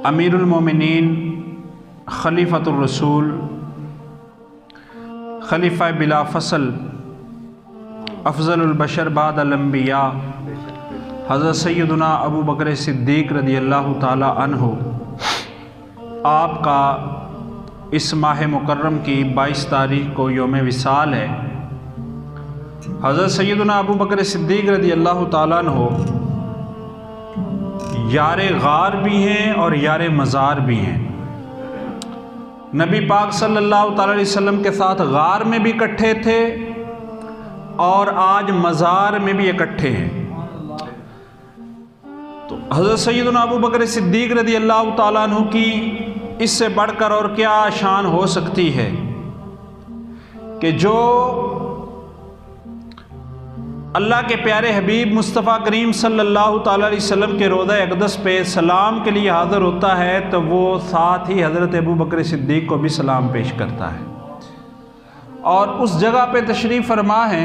امیر المومنین خلیفۃ الرسول خلیفہ بلا فصل افضل البشر بعد الانبیاء حضرت سیدنا ابو بکر صدیق رضی اللہ تعالی عنہ آپ کا اس ماہ مکرم کی 22 تاریخ کو یوم وصال ہے۔ حضرت سیدنا ابو بکر صدیق رضی اللہ تعالیٰ عنہ یار غار بھی ہیں اور یار مزار بھی ہیں۔ نبی پاک صلی اللہ تعالیٰ علیہ وسلم کے ساتھ غار میں بھی اکٹھے تھے اور آج مزار میں بھی اکٹھے ہیں۔ تو حضرت سیدنا ابو بکر صدیق رضی اللہ تعالیٰ عنہ کی اس سے بڑھ کر اور کیا شان ہو سکتی ہے کہ جو اللہ کے پیارے حبیب مصطفیٰ کریم صلی اللہ تعالیٰ علیہ وسلم کے روضہ اقدس پہ سلام کے لیے حاضر ہوتا ہے تو وہ ساتھ ہی حضرت ابو بکر صدیق کو بھی سلام پیش کرتا ہے، اور اس جگہ پہ تشریف فرما ہے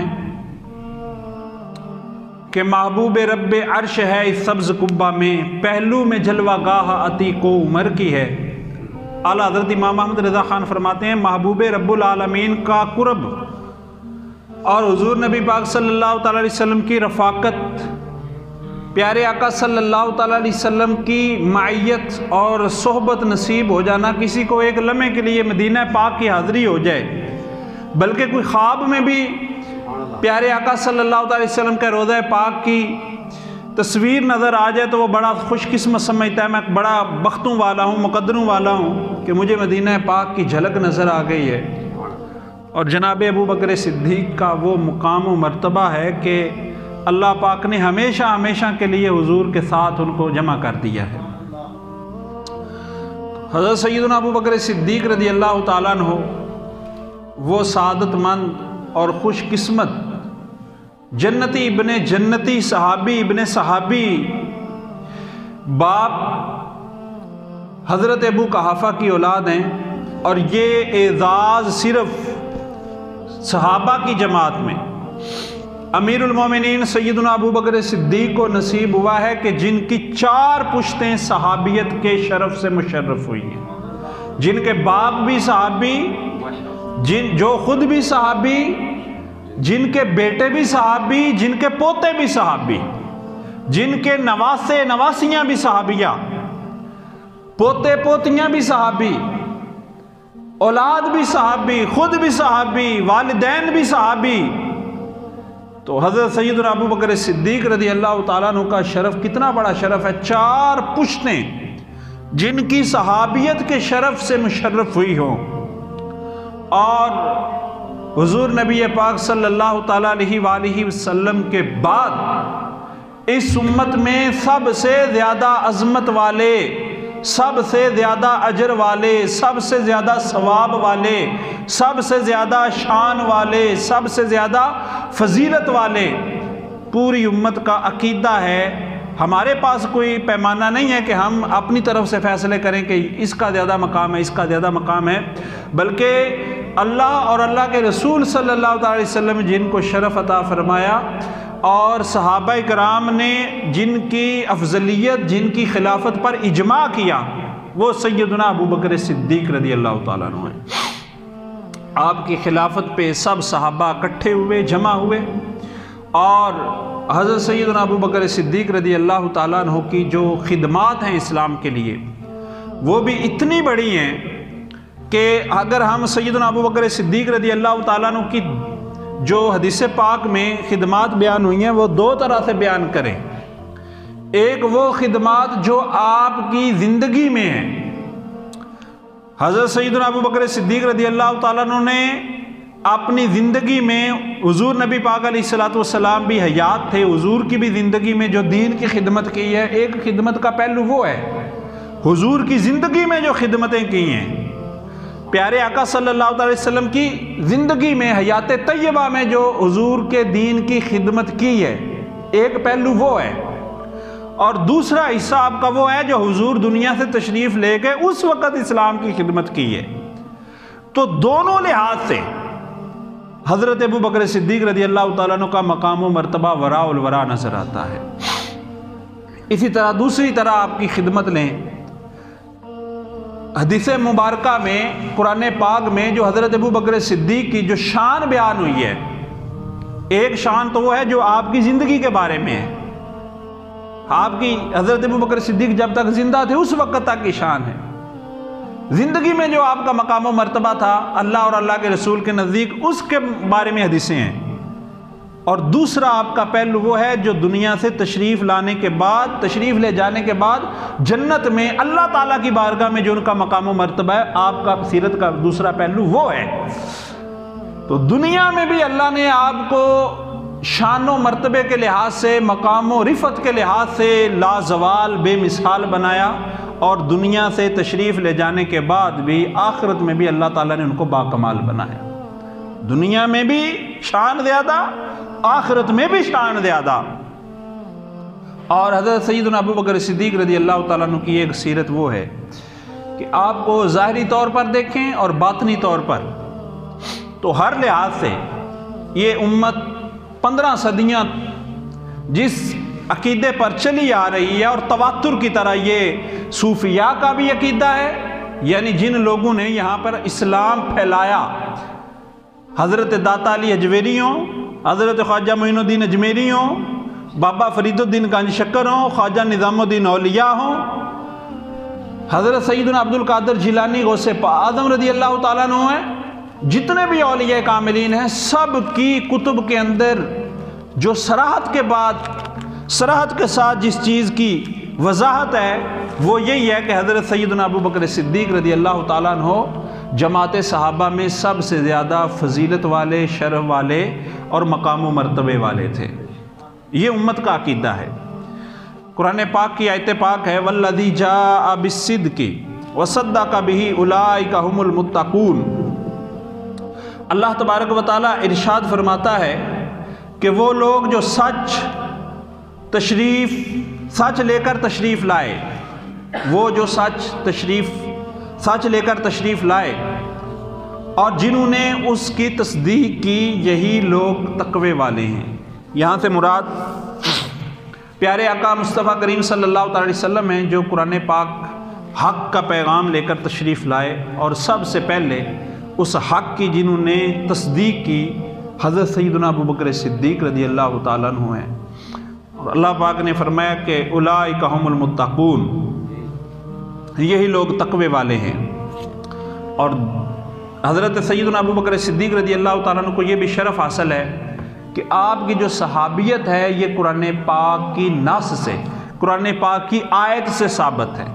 کہ محبوب رب عرش ہے اس سبز قبہ میں، پہلو میں جلوہ گاہ عتیق و عمر کی ہے۔ اعلیٰ حضرت امام احمد رضا خان فرماتے ہیں محبوب رب العالمین کا قرب اور حضور نبی پاک صلی اللہ تعالیٰ علیہ وسلم کی رفاقت، پیارے آقا صلی اللہ تعالیٰ علیہ وسلم کی معیت اور صحبت نصیب ہو جانا، کسی کو ایک لمحے کے لیے مدینہ پاک کی حاضری ہو جائے، بلکہ کوئی خواب میں بھی پیارے آقا صلی اللہ تعالیٰ علیہ وسلم کے روضہ پاک کی تصویر نظر آ جائے تو وہ بڑا خوش قسمت سمجھتا ہے، میں بڑا بختوں والا ہوں، مقدروں والا ہوں کہ مجھے مدینہ پاک کی جھلک نظر آ گئی ہے۔ اور جناب ابو بکر صدیق کا وہ مقام و مرتبہ ہے کہ اللہ پاک نے ہمیشہ ہمیشہ کے لیے حضور کے ساتھ ان کو جمع کر دیا ہے۔ حضرت سیدنا ابو بکر صدیق رضی اللہ تعالیٰ عنہ وہ سعادت مند اور خوش قسمت جنتی ابن جنتی صحابی ابن صحابی باپ حضرت ابو قحافہ کی اولاد ہیں، اور یہ اعزاز صرف صحابہ کی جماعت میں امیر المومنین سیدنا ابو بکر صدیق کو نصیب ہوا ہے کہ جن کی 4 پشتیں صحابیت کے شرف سے مشرف ہوئی ہیں، جن کے باپ بھی صحابی، جو خود بھی صحابی، جن کے بیٹے بھی صحابی، جن کے پوتے بھی صحابی، جن کے نواسے نواسیاں بھی صحابیہ، پوتے پوتیاں بھی صحابی، اولاد بھی صحابی، خود بھی صحابی، والدین بھی صحابی۔ تو حضرت سیدنا ابو بکر صدیق رضی اللہ تعالیٰ عنہ کا شرف کتنا بڑا شرف ہے، 4 پشتیں جن کی صحابیت کے شرف سے مشرف ہوئی ہوں، اور حضور نبی پاک صلی اللہ تعالیٰ علیہ وآلہ وسلم کے بعد اس امت میں سب سے زیادہ عظمت والے، سب سے زیادہ اجر والے، سب سے زیادہ ثواب والے، سب سے زیادہ شان والے، سب سے زیادہ فضیلت والے پوری امت کا عقیدہ ہے۔ ہمارے پاس کوئی پیمانہ نہیں ہے کہ ہم اپنی طرف سے فیصلے کریں کہ اس کا زیادہ مقام ہے، اس کا زیادہ مقام ہے، بلکہ اللہ اور اللہ کے رسول صلی اللہ علیہ وسلم جن کو شرف عطا فرمایا اور صحابہ کرام نے جن کی افضلیت، جن کی خلافت پر اجماع کیا، وہ سیدنا ابو بکر صدیق رضی اللہ تعالیٰ عنہ ہیں۔ آپ کی خلافت پہ سب صحابہ اکٹھے ہوئے، جمع ہوئے، اور حضرت سیدنا ابو بکر صدیق رضی اللہ تعالیٰ عنہ کی جو خدمات ہیں اسلام کے لیے وہ بھی اتنی بڑی ہیں کہ اگر ہم سیدنا ابو بکر صدیق رضی اللہ تعالیٰ عنہ کی جو حدیث پاک میں خدمات بیان ہوئی ہیں وہ 2 طرح سے بیان کریں۔ ایک وہ خدمات جو آپ کی زندگی میں ہیں، حضرت سیدنا ابو بکر صدیق رضی اللہ تعالیٰ عنہ نے اپنی زندگی میں، حضور نبی پاک علیہ الصلوۃ والسلام بھی حیات تھے، حضور کی بھی زندگی میں جو دین کی خدمت کی ہے، ایک خدمت کا پہلو وہ ہے حضور کی زندگی میں جو خدمتیں کی ہیں، پیارے آقا صلی اللہ علیہ وسلم کی زندگی میں، حیات طیبہ میں جو حضور کے دین کی خدمت کی ہے، ایک پہلو وہ ہے، اور دوسرا حصہ آپ کا وہ ہے جو حضور دنیا سے تشریف لے کے اس وقت اسلام کی خدمت کی ہے۔ تو دونوں لحاظ سے حضرت ابو بکر صدیق رضی اللہ تعالیٰ عنہ کا مقام و مرتبہ وراء الورا نظر آتا ہے۔ اسی طرح دوسری طرح آپ کی خدمت لیں حدیث مبارکہ میں قرآن پاک میں جو حضرت ابو بکر صدیق کی جو شان بیان ہوئی ہے، ایک شان تو وہ ہے جو آپ کی زندگی کے بارے میں ہے، آپ کی حضرت ابو بکر صدیق جب تک زندہ تھے اس وقت تک کی شان ہے، زندگی میں جو آپ کا مقام و مرتبہ تھا اللہ اور اللہ کے رسول کے نزدیک، اس کے بارے میں حدیثیں ہیں۔ اور دوسرا آپ کا پہلو وہ ہے جو دنیا سے تشریف لانے کے بعد، تشریف لے جانے کے بعد جنت میں اللہ تعالیٰ کی بارگاہ میں جو ان کا مقام و مرتبہ ہے، آپ کا سیرت کا دوسرا پہلو وہ ہے۔ تو دنیا میں بھی اللہ نے آپ کو شان و مرتبے کے لحاظ سے، مقام و رفعت کے لحاظ سے لازوال بے مثال بنایا، اور دنیا سے تشریف لے جانے کے بعد بھی آخرت میں بھی اللہ تعالیٰ نے ان کو باکمال بنایا، دنیا میں بھی شان زیادہ، آخرت میں بھی شان زیادہ۔ اور حضرت سیدنا ابو بکر صدیق رضی اللہ تعالیٰ عنہ کی ایک سیرت وہ ہے کہ آپ کو ظاہری طور پر دیکھیں اور باطنی طور پر، تو ہر لحاظ سے یہ امت 15 صدیاں جس عقیدے پر چلی آ رہی ہے، اور تواتر کی طرح یہ صوفیاء کا بھی عقیدہ ہے، یعنی جن لوگوں نے یہاں پر اسلام پھیلایا، حضرت داتا علی اجویری ہوں، حضرت خواجہ معین الدین اجمیری ہوں، بابا فرید الدین گنج شکر ہوں، خواجہ نظام الدین اولیاء ہوں، حضرت سیدنا عبد القادر جیلانی غوث اعظم رضی اللہ تعالیٰ عنہ ہیں، جتنے بھی اولیاء کاملین ہیں، سب کی کتب کے اندر جو صراحت کے بعد، صراحت کے ساتھ جس چیز کی وضاحت ہے وہ یہی ہے کہ حضرت سیدنا ابو بکر صدیق رضی اللہ تعالیٰ عنہ جماعت صحابہ میں سب سے زیادہ فضیلت والے، شرف والے اور مقام و مرتبے والے تھے۔ یہ امت کا عقیدہ ہے۔ قرآن پاک کی آیت پاک ہے والذی جاء بالصدق وصدق به اولئک هم المتقون۔ اللہ تبارک و تعالیٰ ارشاد فرماتا ہے کہ وہ لوگ جو سچ لے کر تشریف لائے، وہ جو سچ لے کر تشریف لائے اور جنہوں نے اس کی تصدیق کی، یہی لوگ تقوی والے ہیں۔ یہاں سے مراد پیارے آقا مصطفیٰ کریم صلی اللہ علیہ وسلم ہیں، جو قرآن پاک حق کا پیغام لے کر تشریف لائے، اور سب سے پہلے اس حق کی جنہوں نے تصدیق کی حضرت سیدنا ابو بکر صدیق رضی اللہ تعالیٰ عنہ ہیں۔ اور اللہ پاک نے فرمایا کہ اولئک هم المتقون، یہی لوگ تقوی والے ہیں۔ اور حضرت سیدنا ابو بکر صدیق رضی اللہ تعالیٰ عنہ کو یہ بھی شرف حاصل ہے کہ آپ کی جو صحابیت ہے یہ قرآن پاک کی نص سے، قرآن پاک کی آیت سے ثابت ہے،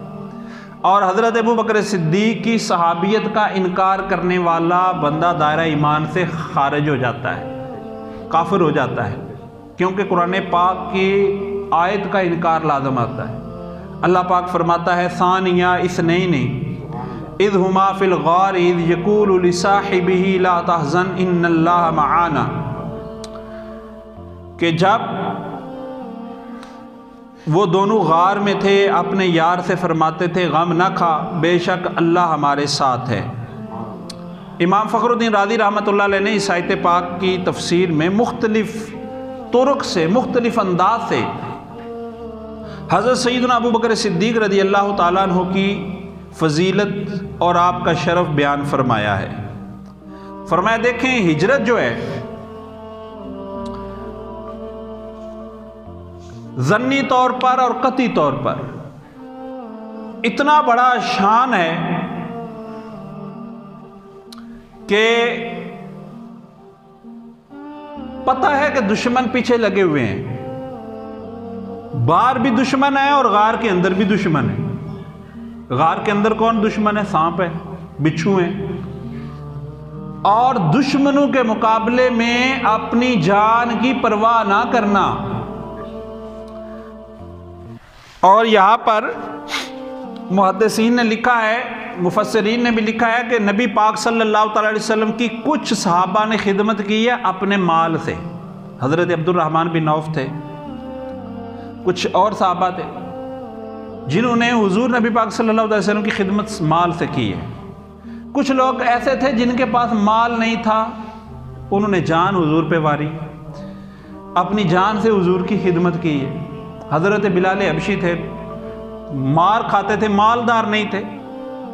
اور حضرت ابو بکر صدیق کی صحابیت کا انکار کرنے والا بندہ دائرہ ایمان سے خارج ہو جاتا ہے، کافر ہو جاتا ہے، کیونکہ قرآن پاک کی آیت کا انکار لازم آتا ہے۔ اللہ پاک فرماتا ہے ثانیہ اثنین اذ ہما فی الغار اذ یقول لصاحبہ لا تحزن ان اللہ معانا، کہ جب وہ دونوں غار میں تھے اپنے یار سے فرماتے تھے غم نہ کھا، بے شک اللہ ہمارے ساتھ ہے۔ امام فخر الدین رازی رحمۃ اللہ علیہ نے اس آیت پاک کی تفسیر میں مختلف طرق سے، مختلف انداز سے حضرت سیدنا ابو بکر صدیق رضی اللہ تعالیٰ عنہ کی فضیلت اور آپ کا شرف بیان فرمایا ہے۔ فرمایا دیکھیں ہجرت جو ہے ظنی طور پر اور قطعی طور پر اتنا بڑا شان ہے کہ پتہ ہے کہ دشمن پیچھے لگے ہوئے ہیں، باہر بھی دشمن ہے اور غار کے اندر بھی دشمن ہے۔ غار کے اندر کون دشمن ہے؟ سانپ ہے، بچھو ہیں، اور دشمنوں کے مقابلے میں اپنی جان کی پرواہ نہ کرنا۔ اور یہاں پر محدثین نے لکھا ہے، مفسرین نے بھی لکھا ہے کہ نبی پاک صلی اللہ تعالی علیہ وسلم کی کچھ صحابہ نے خدمت کی ہے اپنے مال سے۔ حضرت عبد الرحمن بن عوف تھے، کچھ اور صحابہ تھے جنہوں نے حضور نبی پاک صلی اللہ علیہ وسلم کی خدمت مال سے کی ہے۔ کچھ لوگ ایسے تھے جن کے پاس مال نہیں تھا، انہوں نے جان حضور پہ واری، اپنی جان سے حضور کی خدمت کی ہے۔ حضرت بلال حبشی تھے، مار کھاتے تھے، مالدار نہیں تھے،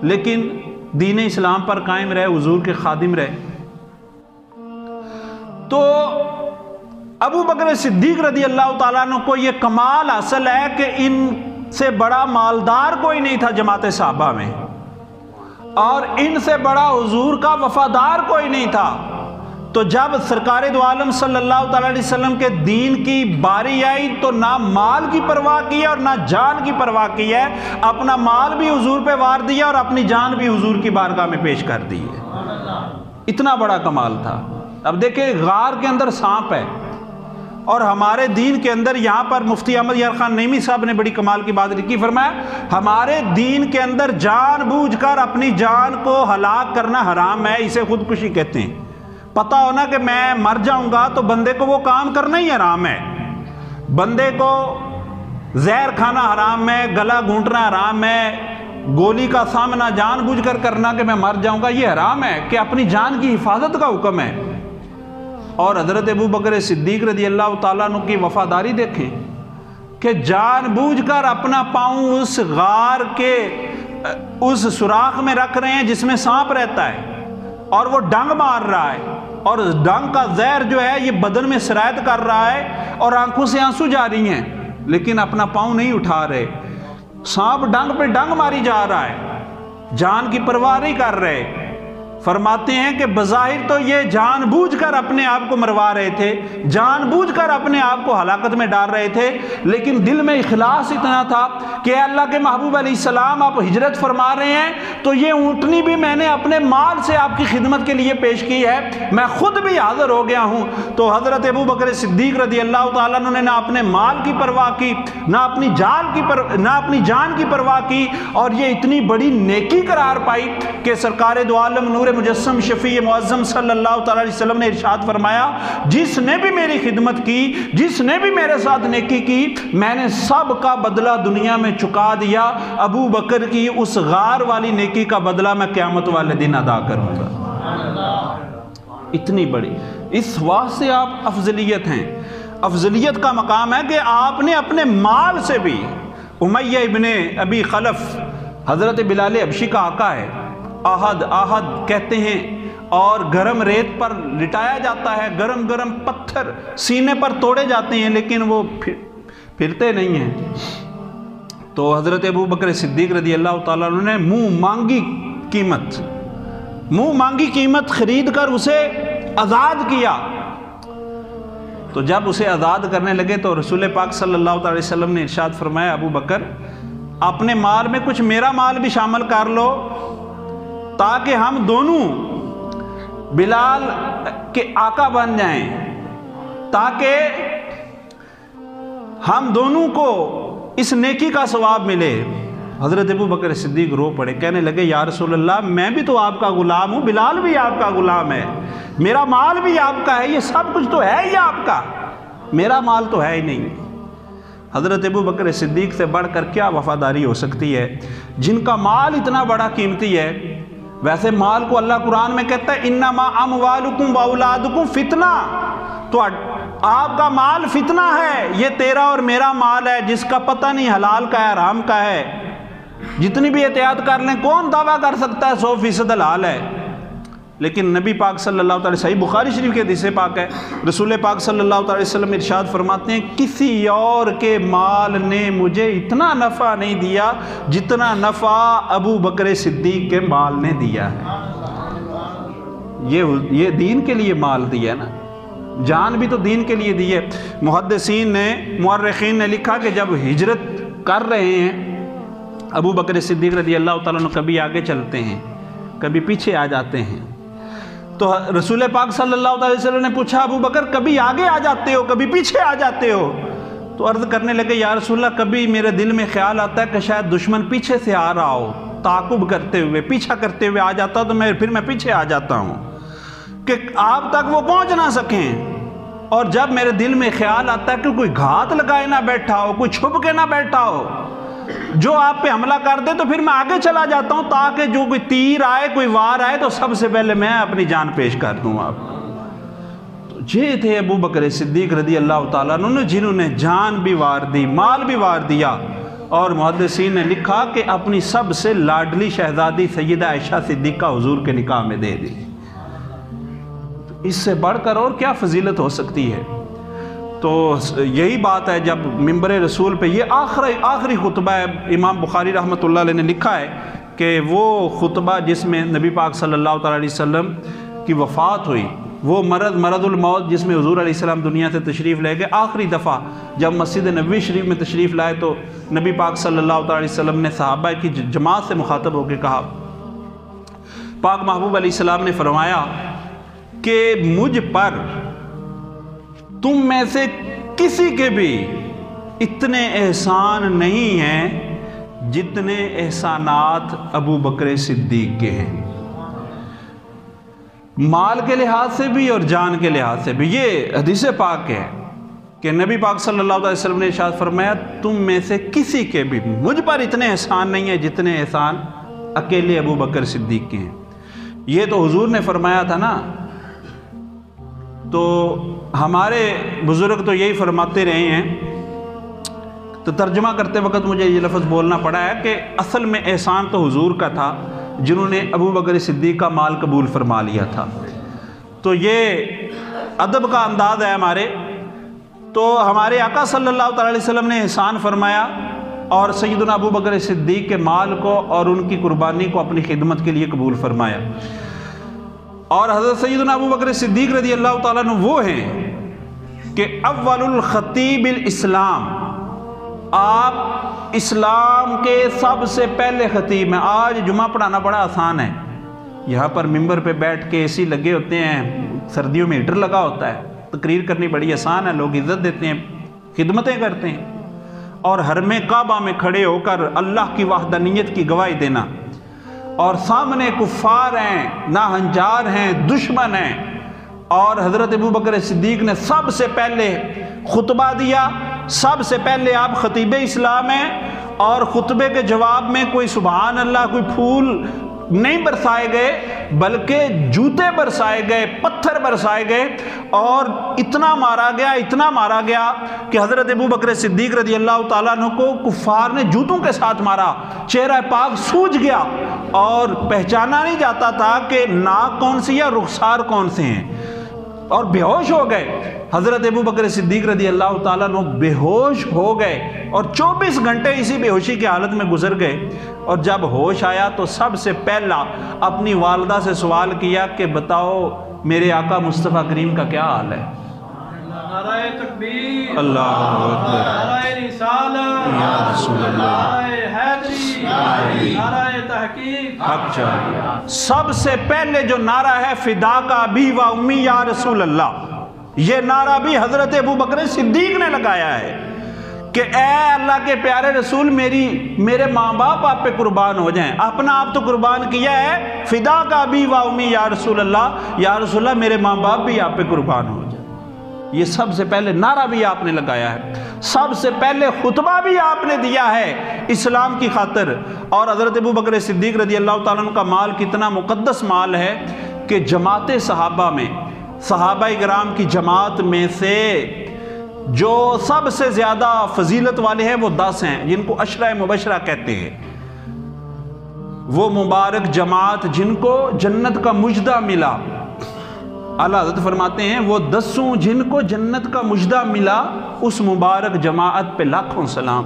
لیکن دین اسلام پر قائم رہے، حضور کے خادم رہے۔ تو ابو بکر صدیق رضی اللہ تعالیٰ عنہ کو یہ کمال حاصل ہے کہ ان سے بڑا مالدار کوئی نہیں تھا جماعت صحابہ میں، اور ان سے بڑا حضور کا وفادار کوئی نہیں تھا۔ تو جب سرکار دو عالم صلی اللہ تعالیٰ علیہ وسلم کے دین کی باری آئی تو نہ مال کی پرواہ کی ہے اور نہ جان کی پرواہ کی ہے، اپنا مال بھی حضور پہ وار دیا اور اپنی جان بھی حضور کی بارگاہ میں پیش کر دی ہے۔ اتنا بڑا کمال تھا۔ اب دیکھیں غار کے اندر سانپ ہے، اور ہمارے دین کے اندر یہاں پر مفتی احمد یار خان نعیمی صاحب نے بڑی کمال کی بات لکھی، فرمایا ہمارے دین کے اندر جان بوجھ کر اپنی جان کو ہلاک کرنا حرام ہے، اسے خودکشی کہتے ہیں۔ پتہ ہونا کہ میں مر جاؤں گا تو بندے کو وہ کام کرنا ہی حرام ہے، بندے کو زہر کھانا حرام ہے، گلا گھونٹنا حرام ہے، گولی کا سامنا جان بوجھ کر کرنا کہ میں مر جاؤں گا، یہ حرام ہے، کہ اپنی جان کی حفاظت کا حکم ہے۔ اور حضرت ابو بکر صدیق رضی اللہ تعالیٰ عنہ کی وفاداری دیکھیں کہ جان بوجھ کر اپنا پاؤں اس غار کے اس سوراخ میں رکھ رہے ہیں جس میں سانپ رہتا ہے، اور وہ ڈنگ مار رہا ہے، اور ڈنگ کا زہر جو ہے یہ بدن میں سرایت کر رہا ہے اور آنکھوں سے آنسو جاری ہیں، لیکن اپنا پاؤں نہیں اٹھا رہے۔ سانپ ڈنگ پہ ڈنگ ماری جا رہا ہے، جان کی پرواہ نہیں کر رہے۔ فرماتے ہیں کہ بظاہر تو یہ جان بوجھ کر اپنے آپ کو مروا رہے تھے، جان بوجھ کر اپنے آپ کو ہلاکت میں ڈال رہے تھے، لیکن دل میں اخلاص اتنا تھا کہ اے اللہ کے محبوب علیہ السلام آپ ہجرت فرما رہے ہیں تو یہ اونٹنی بھی میں نے اپنے مال سے آپ کی خدمت کے لیے پیش کی ہے، میں خود بھی حاضر ہو گیا ہوں۔ تو حضرت ابو بکر صدیق رضی اللہ تعالیٰ عنہ نے نہ اپنے مال کی پرواہ کی، نہ اپنی جان کی پرواہ کی، اور یہ اتنی بڑی نیکی قرار پائی کہ سرکار دو عالم نور مجسم شفیع معظم صلی اللہ تعالی علیہ وسلم نے ارشاد فرمایا جس نے بھی میری خدمت کی، جس نے بھی میرے ساتھ نیکی کی، میں نے سب کا بدلہ دنیا میں چکا دیا، ابو بکر کی اس غار والی نیکی کا بدلہ میں قیامت والے دن ادا کروں گا۔ اتنی بڑی، اس واسطے آپ افضلیت ہیں۔ افضلیت کا مقام ہے کہ آپ نے اپنے مال سے بھی، امیہ ابن ابی خلف حضرت بلال حبشی کا آقا ہے، آہد کہتے ہیں، اور گرم ریت پر لٹایا جاتا ہے، گرم گرم پتھر سینے پر توڑے جاتے ہیں لیکن وہ پھرتے نہیں ہیں۔ تو حضرت ابو بکر صدیق رضی اللہ تعالیٰ عنہ نے منہ مانگی قیمت خرید کر اسے آزاد کیا۔ تو جب اسے آزاد کرنے لگے تو رسول پاک صلی اللہ علیہ وسلم نے ارشاد فرمایا ابو بکر اپنے مال میں کچھ میرا مال بھی شامل کر لو تاکہ ہم دونوں بلال کے آقا بن جائیں، تاکہ ہم دونوں کو اس نیکی کا ثواب ملے۔ حضرت ابو بکر صدیق رو پڑے، کہنے لگے یا رسول اللہ میں بھی تو آپ کا غلام ہوں، بلال بھی آپ کا غلام ہے، میرا مال بھی آپ کا ہے، یہ سب کچھ تو ہے ہی آپ کا، میرا مال تو ہے ہی نہیں۔ حضرت ابو بکر صدیق سے بڑھ کر کیا وفاداری ہو سکتی ہے جن کا مال اتنا بڑا قیمتی ہے۔ ویسے مال کو اللہ قرآن میں کہتا ہے انما اموالکم واولادکم فتنہ، تو آپ کا مال فتنہ ہے، یہ تیرا اور میرا مال ہے جس کا پتہ نہیں حلال کا ہے حرام کا ہے، جتنی بھی احتیاط کر لیں کون دعویٰ کر سکتا ہے 100% حلال ہے۔ لیکن نبی پاک صلی اللہ تعالی صحیح بخاری شریف کے حدیث پاک ہے، رسول پاک صلی اللہ تعالی وسلم ارشاد فرماتے ہیں کسی اور کے مال نے مجھے اتنا نفع نہیں دیا جتنا نفع ابو بکر صدیق کے مال نے دیا ہے۔ یہ دین کے لیے مال دیا نا، جان بھی تو دین کے لیے دی ہے۔ محدثین نے، مورخین نے لکھا کہ جب ہجرت کر رہے ہیں ابو بکر صدیق رضی اللہ تعالیٰ عنہ کبھی آگے چلتے ہیں کبھی پیچھے آ جاتے ہیں، تو رسول پاک صلی اللہ علیہ وسلم نے پوچھا ابو بکر کبھی آگے آ جاتے ہو کبھی پیچھے آ جاتے ہو؟ تو عرض کرنے لگے یا رسول اللہ کبھی میرے دل میں خیال آتا ہے کہ شاید دشمن پیچھے سے آ رہا ہو، تعاقب کرتے ہوئے پیچھا کرتے ہوئے آ جاتا تو پھر میں پیچھے آ جاتا ہوں کہ آپ تک وہ پہنچ نہ سکیں، اور جب میرے دل میں خیال آتا ہے کہ کوئی گھات لگائے نہ بیٹھا ہو، کوئی چھپ کے نہ بیٹھا ہو جو آپ پہ حملہ کر دے، تو پھر میں آگے چلا جاتا ہوں تاکہ جو کوئی تیر آئے کوئی وار آئے تو سب سے پہلے میں اپنی جان پیش کر دوں آپ۔ تو یہ تھے ابو بکر صدیق رضی اللہ تعالیٰ عنہ جنہوں نے جان بھی وار دی، مال بھی وار دیا، اور محدثین نے لکھا کہ اپنی سب سے لاڈلی شہزادی سیدہ عائشہ صدیقہ حضور کے نکاح میں دے دی۔ اس سے بڑھ کر اور کیا فضیلت ہو سکتی ہے؟ تو یہی بات ہے جب منبر رسول پہ یہ آخری خطبہ ہے، امام بخاری رحمۃ اللہ علیہ نے لکھا ہے کہ وہ خطبہ جس میں نبی پاک صلی اللہ تعالیٰ علیہ وسلم کی وفات ہوئی، وہ مرض الموت جس میں حضور علیہ السلام دنیا سے تشریف لے گئے، آخری دفعہ جب مسجد نبوی شریف میں تشریف لائے تو نبی پاک صلی اللہ تعالیٰ علیہ وسلم نے صحابہ کی جماعت سے مخاطب ہو کے کہا، پاک محبوب علیہ السلام نے فرمایا کہ مجھ پر تم میں سے کسی کے بھی اتنے احسان نہیں ہیں جتنے احسانات ابو بکر صدیق کے ہیں، مال کے لحاظ سے بھی اور جان کے لحاظ سے بھی۔ یہ حدیث پاک ہے کہ نبی پاک صلی اللہ علیہ وسلم نے ارشاد فرمایا تم میں سے کسی کے بھی مجھ پر اتنے احسان نہیں ہیں جتنے احسان اکیلے ابو بکر صدیق کے ہیں۔ یہ تو حضور نے فرمایا تھا نا، تو ہمارے بزرگ تو یہی فرماتے رہے ہیں، تو ترجمہ کرتے وقت مجھے یہ لفظ بولنا پڑا ہے کہ اصل میں احسان تو حضور کا تھا جنہوں نے ابو بکر صدیق کا مال قبول فرما لیا تھا۔ تو یہ ادب کا انداز ہے ہمارے، تو ہمارے آقا صلی اللہ تعالی علیہ وسلم نے احسان فرمایا اور سیدنا ابو بکر صدیق کے مال کو اور ان کی قربانی کو اپنی خدمت کے لیے قبول فرمایا۔ اور حضرت سیدنا ابو بکر صدیق رضی اللہ تعالیٰ عنہ وہ ہیں کہ اول الخطیب الاسلام، آپ اسلام کے سب سے پہلے خطیب ہیں۔ آج جمعہ پڑھانا بڑا آسان ہے، یہاں پر ممبر پہ بیٹھ کے اے سی لگے ہوتے ہیں، سردیوں میں ہیٹر لگا ہوتا ہے، تقریر کرنی بڑی آسان ہے، لوگ عزت دیتے ہیں، خدمتیں کرتے ہیں، اور حرم کعبہ میں کھڑے ہو کر اللہ کی وحدانیت کی گواہی دینا، اور سامنے کفار ہیں، ناہنجار ہیں، دشمن ہیں، اور حضرت ابو بکر صدیق نے سب سے پہلے خطبہ دیا، سب سے پہلے آپ خطیب اسلام ہیں، اور خطبے کے جواب میں کوئی سبحان اللہ، کوئی پھول نہیں برسائے گئے بلکہ جوتے برسائے گئے، پتھر برسائے گئے، اور اتنا مارا گیا کہ حضرت ابو بکر صدیق رضی اللہ تعالیٰ عنہ کو کفار نے جوتوں کے ساتھ مارا، چہرہ پاک سوج گیا اور پہچانا نہیں جاتا تھا کہ ناک کون سی ہے، رخسار کون سے ہیں، اور بے ہوش ہو گئے۔ حضرت ابو بکر صدیق رضی اللہ تعالیٰ عنہ بے ہوش ہو گئے اور 24 گھنٹے اسی بے ہوشی کی حالت میں گزر گئے، اور جب ہوش آیا تو سب سے پہلا اپنی والدہ سے سوال کیا کہ بتاؤ میرے آقا مصطفیٰ کریم کا کیا حال ہے؟ نعرہ تکبیر، اللہ اکبر، نعرہ رسالت، یا رسول اللہ، نعرہ حیدری، نعرہ تحقیق، حق چاہیے۔ سب سے پہلے جو نعرہ ہے فدا کا ابی و امی یا رسول اللہ، یہ نعرہ بھی حضرت ابو بکر صدیق نے لگایا ہے کہ اے اللہ کے پیارے رسول، میرے ماں باپ آپ پہ قربان ہو جائیں۔ اپنا آپ تو قربان کیا ہے، فدا کا ابی و امی یا رسول اللہ، یا رسول اللہ میرے ماں باپ بھی آپ پہ قربان ہو جائیں۔ یہ سب سے پہلے نعرہ بھی آپ نے لگایا ہے، سب سے پہلے خطبہ بھی آپ نے دیا ہے اسلام کی خاطر۔ اور حضرت ابو بکر صدیق رضی اللہ تعالیٰ عنہ کا مال کتنا مقدس مال ہے کہ جماعت صحابہ میں، صحابہ کرام کی جماعت میں سے جو سب سے زیادہ فضیلت والے ہیں وہ 10 ہیں، جن کو عشرہ مبشرہ کہتے ہیں۔ وہ مبارک جماعت جن کو جنت کا مجدہ ملا، اعلیٰ حضرت فرماتے ہیں وہ 10 جن کو جنت کا مجدہ ملا، اس مبارک جماعت پہ لاکھوں سلام۔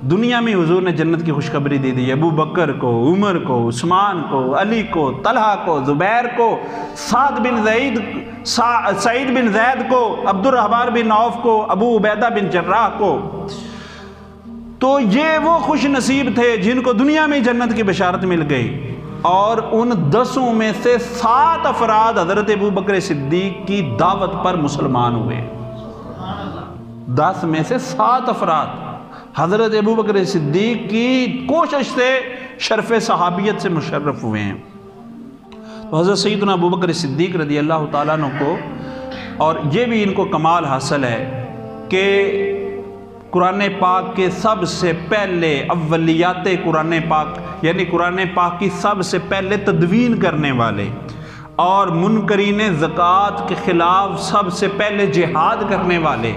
دنیا میں حضور نے جنت کی خوشخبری دے دی، ابو بکر کو، عمر کو، عثمان کو، علی کو، طلحہ کو، زبیر کو، سعید بن زید کو، عبد الرحمن بن عوف کو، ابو عبیدہ بن جراح کو۔ تو یہ وہ خوش نصیب تھے جن کو دنیا میں جنت کی بشارت مل گئی، اور ان 10 میں سے 7 افراد حضرت ابو بکر صدیق کی دعوت پر مسلمان ہوئے۔ 10 میں سے 7 افراد حضرت ابو بکر صدیق کی کوشش سے شرف صحابیت سے مشرف ہوئے ہیں۔ تو حضرت سیدنا ابو بکر صدیق رضی اللہ تعالیٰ عنہ کو، اور یہ بھی ان کو کمال حاصل ہے کہ قرآن پاک کے سب سے پہلے اولیات قرآن پاک، یعنی قرآن پاک کی سب سے پہلے تدوین کرنے والے، اور منکرین زکوٰۃ کے خلاف سب سے پہلے جہاد کرنے والے،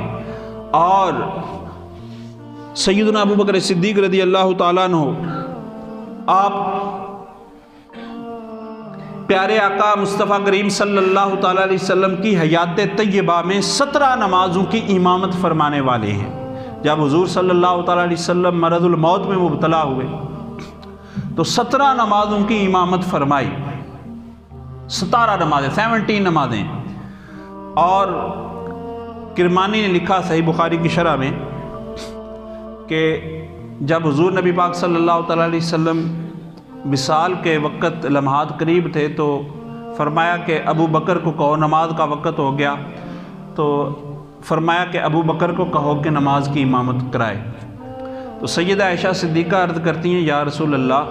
اور سیدنا ابو بکر صدیق رضی اللہ تعالیٰ عنہ آپ پیارے آقا مصطفیٰ کریم صلی اللہ تعالیٰ علیہ وسلم کی حیات طیبہ میں 17 نمازوں کی امامت فرمانے والے ہیں۔ جب حضور صلی اللہ تعالیٰ علیہ وسلم مرض الموت میں مبتلا ہوئے تو 17 نمازوں کی امامت فرمائی، 17 نمازیں، 17 نمازیں۔ اور کرمانی نے لکھا صحیح بخاری کی شرح میں کہ جب حضور نبی پاک صلی اللہ تعالیٰ علیہ وسلم وصال کے وقت لمحات قریب تھے تو فرمایا کہ ابو بکر کو کہو نماز کا وقت ہو گیا، تو فرمایا کہ ابو بکر کو کہو کہ نماز کی امامت کرائے۔ تو سیدہ عائشہ صدیقہ عرض کرتی ہیں یا رسول اللہ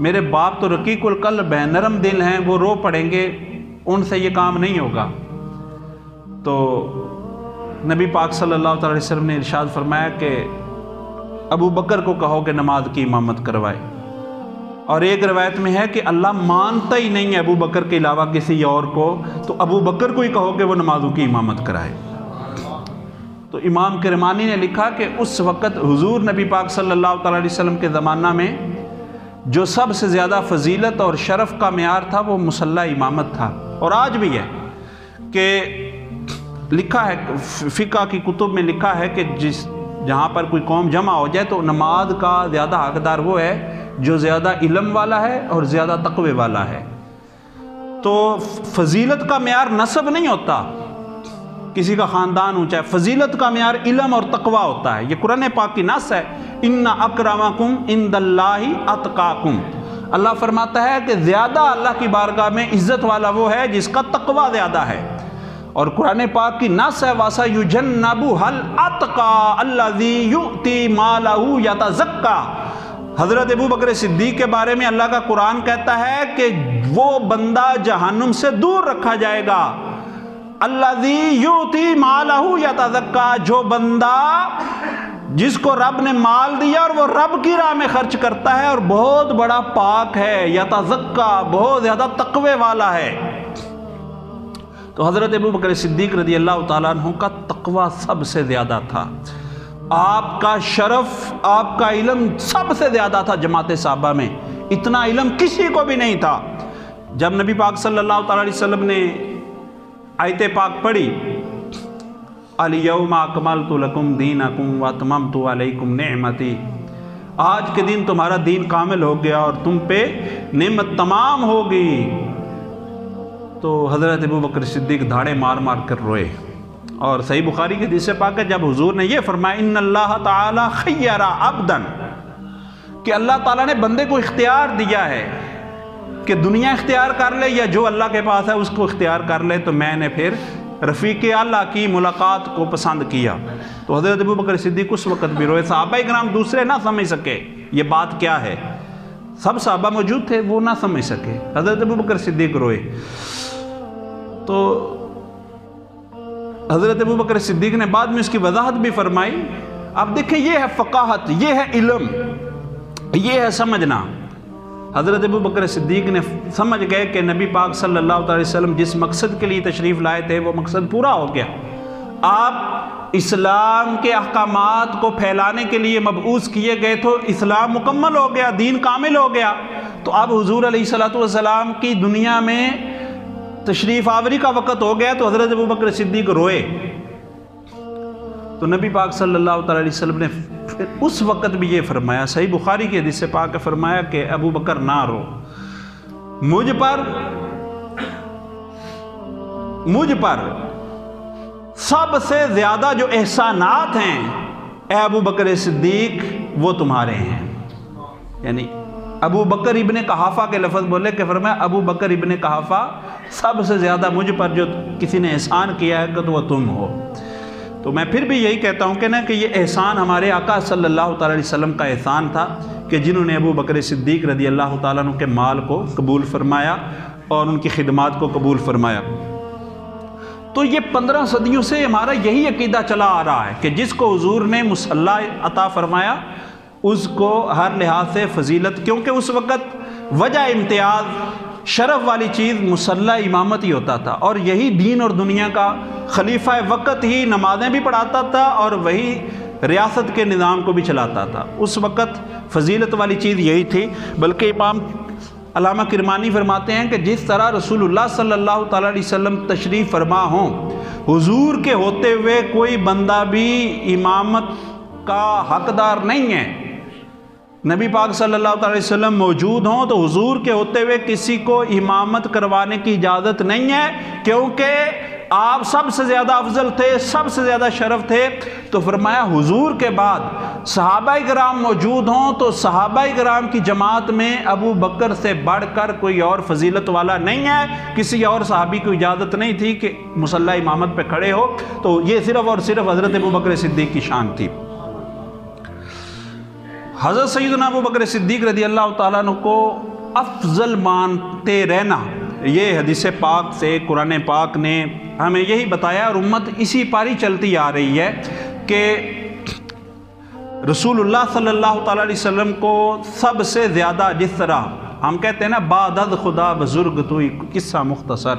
میرے باپ تو رقیق القلب ہیں، نرم دل ہیں، وہ رو پڑیں گے، ان سے یہ کام نہیں ہوگا۔ تو نبی پاک صلی اللہ تعالی وسلم نے ارشاد فرمایا کہ ابو بکر کو کہو کہ نماز کی امامت کروائے۔ اور ایک روایت میں ہے کہ اللہ مانتا ہی نہیں ہے ابو بکر کے علاوہ کسی اور کو، تو ابو بکر کو ہی کہو کہ وہ نمازوں کی امامت کرائے۔ تو امام کرمانی نے لکھا کہ اس وقت حضور نبی پاک صلی اللہ تعالی علیہ وسلم کے زمانہ میں جو سب سے زیادہ فضیلت اور شرف کا معیار تھا وہ مصلی امامت تھا، اور آج بھی ہے کہ لکھا ہے فقہ کی کتب میں لکھا ہے کہ جہاں پر کوئی قوم جمع ہو جائے تو نماز کا زیادہ حقدار وہ ہے جو زیادہ علم والا ہے اور زیادہ تقوی والا ہے۔ تو فضیلت کا معیار نسب نہیں ہوتا، کسی کا خاندان اونچا ہے، فضیلت کا معیار علم اور تقوی ہوتا ہے۔ یہ قرآن پاک کی نص ہے، ان اکرمکم عند اللہ اتقاکم۔ اللہ فرماتا ہے کہ زیادہ اللہ کی بارگاہ میں عزت والا وہ ہے جس کا تقوی زیادہ ہے، اور قرآن پاک کی نص ہے وَسَيُجَنَّبُهَا الْأَتْقَى الَّذِي يُؤْتِي مَالَهُ يَتَزَكَّى۔ حضرت ابو بکر صدیق کے بارے میں اللہ کا قرآن کہتا ہے کہ وہ بندہ جہنم سے دور رکھا جائے گا، الَّذِي يُؤْتِي مَالَهُ يَتَزَكَّى، جو بندہ جس کو رب نے مال دیا اور وہ رب کی راہ میں خرچ کرتا ہے اور بہت بڑا پاک ہے، یتزکیٰ، بہت زیادہ تقوی والا ہے۔ تو حضرت ابو بکر صدیق رضی اللہ تعالیٰ عنہ کا تقوی سب سے زیادہ تھا، آپ کا شرف، آپ کا علم سب سے زیادہ تھا جماعت صحابہ میں، اتنا علم کسی کو بھی نہیں تھا۔ جب نبی پاک صلی اللہ تعالیٰ علیہ وسلم نے آیت پاک پڑھی الیوم اکملت لکم دینکم واتممت علیکم نعمتی، آج کے دن تمہارا دین کامل ہو گیا اور تم پہ نعمت تمام ہوگی، تو حضرت ابو بکر صدیق دھاڑے مار مار کر روئے۔ اور صحیح بخاری کی حدیث پاک ہے جب حضور نے یہ فرمایا ان اللہ تعالی خیر عبدا، کہ اللہ تعالیٰ نے بندے کو اختیار دیا ہے کہ دنیا اختیار کر لے یا جو اللہ کے پاس ہے اس کو اختیار کر لے، تو میں نے پھر رفیق اللہ کی ملاقات کو پسند کیا۔ تو حضرت ابو بکر صدیق اس وقت بھی روئے، صحابہ کرام دوسرے نہ سمجھ سکے یہ بات کیا ہے، سب صحابہ موجود تھے وہ نہ سمجھ سکے، حضرت ابو بکر صدیق روئے۔ تو حضرت ابو بکر صدیق نے بعد میں اس کی وضاحت بھی فرمائی۔ اب دیکھیں یہ ہے فقاہت، یہ ہے علم، یہ ہے سمجھنا۔ حضرت ابو بکر صدیق نے سمجھ گئے کہ نبی پاک صلی اللہ علیہ وسلم جس مقصد کے لیے تشریف لائے تھے وہ مقصد پورا ہو گیا، آپ اسلام کے احکامات کو پھیلانے کے لیے مبعوث کیے گئے تو اسلام مکمل ہو گیا، دین کامل ہو گیا۔ تو اب حضور علیہ السلام کی دنیا میں تشریف آوری کا وقت ہو گیا، تو حضرت ابو بکر صدیق روئے۔ تو نبی پاک صلی اللہ تعالی علیہ وسلم نے پھر اس وقت بھی یہ فرمایا، صحیح بخاری کی حدیث سے پاک فرمایا کہ ابو بکر نہ رو، مجھ پر سب سے زیادہ جو احسانات ہیں اے ابو بکر صدیق وہ تمہارے ہیں۔ یعنی ابو بکر ابن قحافہ کے لفظ بولے کہ فرمایا ابو بکر ابن قحافہ سب سے زیادہ مجھ پر جو کسی نے احسان کیا ہے کہ وہ تم ہو۔ تو میں پھر بھی یہی کہتا ہوں کہ یہ احسان ہمارے آقا صلی اللہ تعالی علیہ وسلم کا احسان تھا کہ جنہوں نے ابو بکر صدیق رضی اللہ تعالیٰ عنہ کے مال کو قبول فرمایا اور ان کی خدمات کو قبول فرمایا۔ تو یہ 15 صدیوں سے ہمارا یہی عقیدہ چلا آ رہا ہے کہ جس کو حضور نے مصلی عطا فرمایا اس کو ہر لحاظ سے فضیلت، کیونکہ اس وقت وجہ امتیاز شرف والی چیز مصلی امامت ہی ہوتا تھا، اور یہی دین اور دنیا کا خلیفہ وقت ہی نمازیں بھی پڑھاتا تھا اور وہی ریاست کے نظام کو بھی چلاتا تھا۔ اس وقت فضیلت والی چیز یہی تھی، بلکہ امام علامہ کرمانی فرماتے ہیں کہ جس طرح رسول اللہ صلی اللہ تعالیٰ علیہ وسلم تشریف فرما ہوں، حضور کے ہوتے ہوئے کوئی بندہ بھی امامت کا حقدار نہیں ہے۔ نبی پاک صلی اللہ تعالیٰ علیہ وسلم موجود ہوں تو حضور کے ہوتے ہوئے کسی کو امامت کروانے کی اجازت نہیں ہے، کیونکہ آپ سب سے زیادہ افضل تھے، سب سے زیادہ شرف تھے۔ تو فرمایا حضور کے بعد صحابہ کرام موجود ہوں تو صحابہ کرام کی جماعت میں ابو بکر سے بڑھ کر کوئی اور فضیلت والا نہیں ہے۔ کسی اور صحابی کو اجازت نہیں تھی کہ مصلی امامت پہ کھڑے ہو، تو یہ صرف اور صرف حضرت ابو بکر صدیق کی شان تھی۔ حضرت سیدنا ابو بکر صدیق رضی اللہ تعالیٰ عنہ کو افضل مانتے رہنا، یہ حدیث پاک سے قرآن پاک نے ہمیں یہی بتایا، اور امت اسی پر ہی چلتی آ رہی ہے کہ رسول اللہ صلی اللہ تعالیٰ علیہ وسلم کو سب سے زیادہ، جس طرح ہم کہتے ہیں نا بعد از خدا بزرگ تو قصہ مختصر،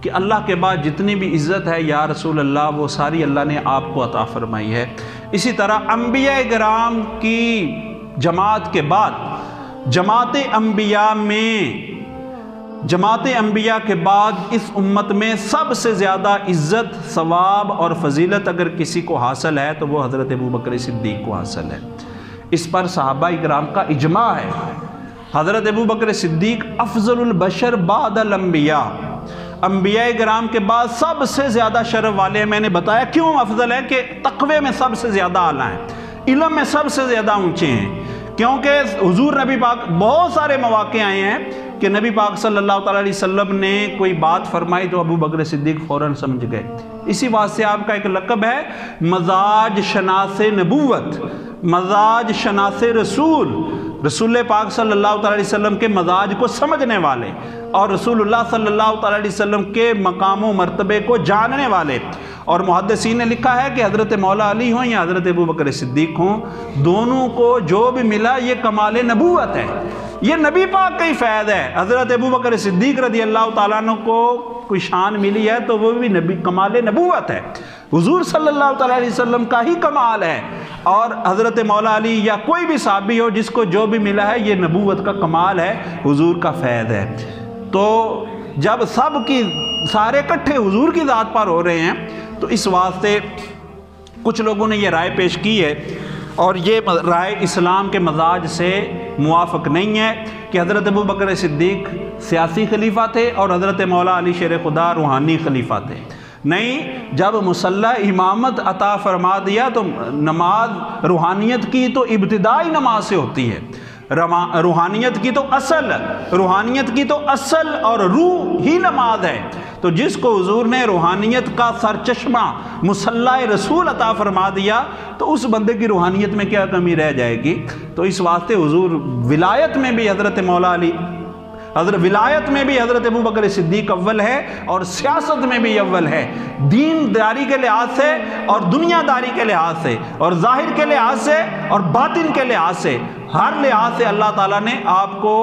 کہ اللہ کے بعد جتنی بھی عزت ہے یا رسول اللہ وہ ساری اللہ نے آپ کو عطا فرمائی ہے۔ اسی طرح انبیاء کرام کی جماعت کے بعد جماعت انبیاء کے بعد اس امت میں سب سے زیادہ عزت، ثواب اور فضیلت اگر کسی کو حاصل ہے تو وہ حضرت ابو بکر صدیق کو حاصل ہے۔ اس پر صحابہ کرام کا اجماع ہے۔ حضرت ابو بکر صدیق افضل البشر بعد الانبیاء، انبیاء کرام کے بعد سب سے زیادہ شرف والے ہیں۔ میں نے بتایا کیوں افضل ہے، کہ تقوی میں سب سے زیادہ اعلیٰ ہیں، علم میں سب سے زیادہ اونچے ہیں، کیونکہ حضور نبی پاک بہت سارے مواقع آئے ہیں کہ نبی پاک صلی اللہ تعالیٰ علیہ وسلم نے کوئی بات فرمائی تو ابو بکر صدیق فوراً سمجھ گئے۔ اسی بات سے آپ کا ایک لقب ہے مزاج شناس نبوت، مزاج شناس رسول، رسول پاک صلی اللہ تعالیٰ علیہ وسلم کے مزاج کو سمجھنے والے اور رسول اللہ صلی اللہ تعالیٰ علیہ وسلم کے مقام و مرتبے کو جاننے والے۔ اور محدثین نے لکھا ہے کہ حضرت مولا علی ہوں یا حضرت ابو بکر صدیق ہوں، دونوں کو جو بھی ملا یہ کمال نبوت ہے، یہ نبی پاک کا ہی فیض ہے۔ حضرت ابو بکر صدیق رضی اللہ تعالیٰ عنہ کو کوئی شان ملی ہے تو وہ بھی کمال نبوت ہے، حضور صلی اللہ تعالیٰ علیہ وسلم کا ہی کمال ہے۔ اور حضرت مولا علی یا کوئی بھی صحابی ہو جس کو جو بھی ملا ہے یہ نبوت کا کمال ہے، حضور کا فیض ہے۔ تو جب سب کی سارے اکٹھے حضور کی ذات پر ہو رہے ہیں تو اس واسطے کچھ لوگوں نے یہ رائے پیش کی ہے، اور یہ رائے اسلام کے مزاج سے موافق نہیں ہے کہ حضرت ابو بکر صدیق سیاسی خلیفہ تھے اور حضرت مولا علی شیر خدا روحانی خلیفہ تھے۔ نہیں، جب مصلی امامت عطا فرما دیا تو نماز روحانیت کی تو ابتدائی نماز سے ہوتی ہے، روحانیت کی تو اصل اور روح ہی نماز ہے۔ تو جس کو حضور نے روحانیت کا سرچشمہ مصلی رسول عطا فرما دیا تو اس بندے کی روحانیت میں کیا کمی رہ جائے گی؟ تو اس واسطے حضور ولایت میں بھی حضرت مولا علی، ولایت میں بھی حضرت ابو بکر صدیق اول ہے اور سیاست میں بھی اول ہے، دین داری کے لحاظ سے اور دنیا داری کے لحاظ سے اور ظاہر کے لحاظ سے اور باطن کے لحاظ سے، ہر لحاظ سے اللہ تعالیٰ نے آپ کو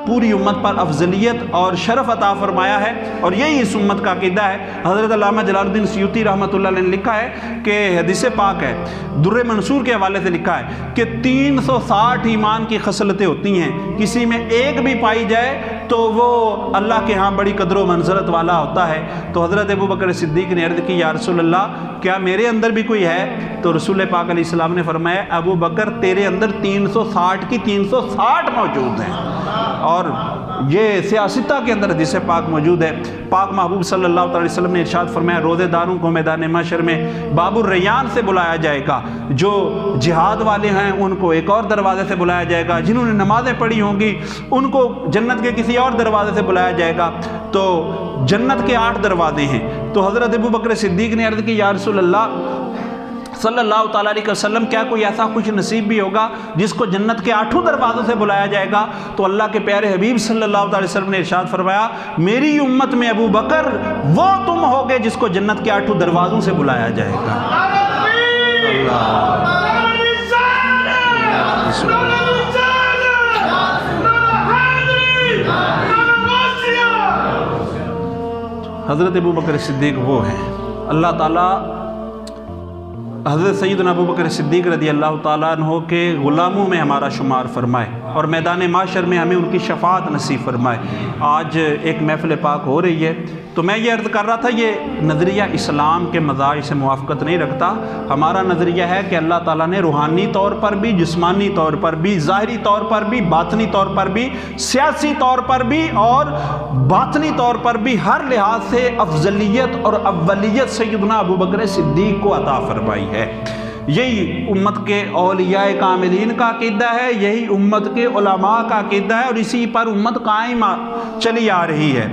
پوری امت پر افضلیت اور شرف عطا فرمایا ہے، اور یہی اس امت کا عقیدہ ہے۔ حضرت علامہ جلال الدین سیوطی رحمۃ اللہ علیہ نے لکھا ہے کہ حدیث پاک ہے، در منصور کے حوالے سے لکھا ہے کہ 360 ایمان کی خصلتیں ہوتی ہیں، کسی میں ایک بھی پائی جائے تو وہ اللہ کے ہاں بڑی قدر و منزلت والا ہوتا ہے۔ تو حضرت ابو بکر صدیق نے عرض کی یا رسول اللہ کیا میرے اندر بھی کوئی ہے؟ تو رسول پاک علیہ السلام نے فرمایا ابو بکر تیرے اندر 360 کی 360 موجود ہیں، اور یہ سیاستہ کے اندر حدیث پاک موجود ہے۔ پاک محبوب صلی اللہ علیہ وسلم نے ارشاد فرمایا روزے داروں کو میدان محشر میں باب الریان سے بلایا جائے گا، جو جہاد والے ہیں ان کو ایک اور دروازے سے بلایا جائے گا، جنہوں نے نمازیں پڑھی ہوں گی ان کو جنت کے کسی اور دروازے سے بلایا جائے گا۔ تو جنت کے 8 دروازے ہیں۔ تو حضرت ابو بکر صدیق نے عرض کی یا رسول اللہ صلی اللہ تعالیٰ علیہ وسلم کیا کوئی ایسا خوش نصیب بھی ہوگا جس کو جنت کے 8 دروازوں سے بلایا جائے گا؟ تو اللہ کے پیارے حبیب صلی اللہ علیہ وسلم نے ارشاد فرمایا میری امت میں ابو بکر وہ تم ہوگے جس کو جنت کے 8 دروازوں سے بلایا جائے گا۔ حضرت ابو بکر صدیق وہ ہیں۔ اللہ تعالیٰ حضرت سیدنا ابو بکر صدیق رضی اللہ تعالیٰ عنہ کے غلاموں میں ہمارا شمار فرمائے اور میدان معاشر میں ہمیں ان کی شفاعت نصیب فرمائے۔ آج ایک محفل پاک ہو رہی ہے تو میں یہ عرض کر رہا تھا، یہ نظریہ اسلام کے مزاج سے موافقت نہیں رکھتا۔ ہمارا نظریہ ہے کہ اللہ تعالیٰ نے روحانی طور پر بھی، جسمانی طور پر بھی، ظاہری طور پر بھی، باطنی طور پر بھی، سیاسی طور پر بھی اور باطنی طور پر بھی ہر لحاظ سے افضلیت اور اولیت سیدنا ابو بکر صدیق کو عطا فرمائی ہے۔ یہی امت کے اولیاء کاملین کا عقیدہ ہے، یہی امت کے علماء کا عقیدہ ہے اور اسی پر امت قائم چلی آ رہی ہے۔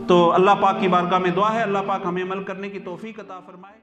تو اللہ پاک کی بارگاہ میں دعا ہے اللہ پاک ہمیں عمل کرنے کی توفیق عطا فرمائے۔